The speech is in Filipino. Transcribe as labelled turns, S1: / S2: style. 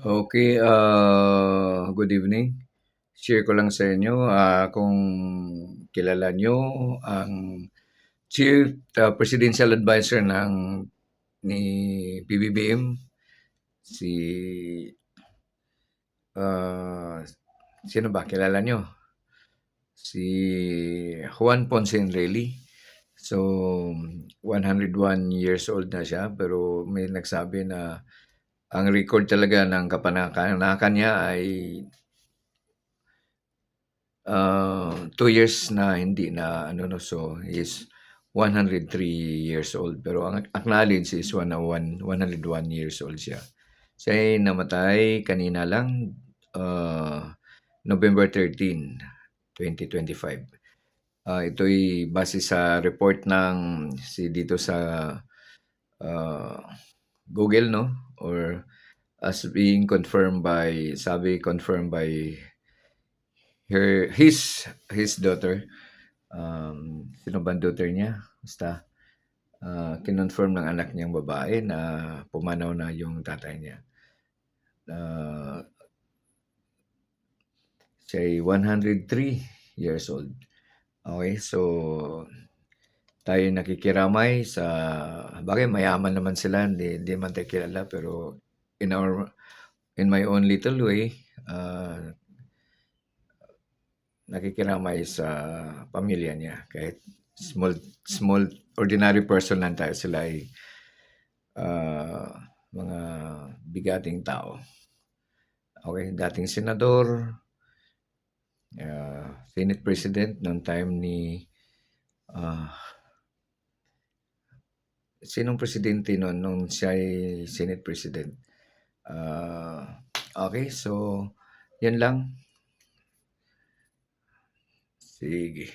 S1: Okay, good evening. Share ko lang sa inyo, kung kilala nyo ang Chief Presidential Advisor ni PBBM, si ah, sino ba kilala nyo? Si Juan Ponce Enrile. So, 101 years old na siya pero may nagsabi na ang record talaga ng kapanakan niya ay 2 years na hindi na ano 'no, so he's 103 years old. Pero ang acknowledged is 101 years old siya. Siya ay namatay kanina lang, November 13, 2025. Ito'y base sa report ng dito sa, ah, Google 'no, or as being confirmed by his daughter. Sino bang daughter niya? Basta, kinonfirm ng anak niyang babae na pumanaw na yung tatay niya. Ah, Siya ay 103 years old. Okay, so tayo nakikiramay sa bagay mayaman naman sila, hindi man tayo kilala pero in my own little way, nakikiramay sa pamilya niya kahit small small ordinary person lang tayo, sila ay mga bigating tao. Okay, dating senador, Senate President noong time ni sinong presidente noon nung siya ay Senate President. Okay, so yan lang. Sige.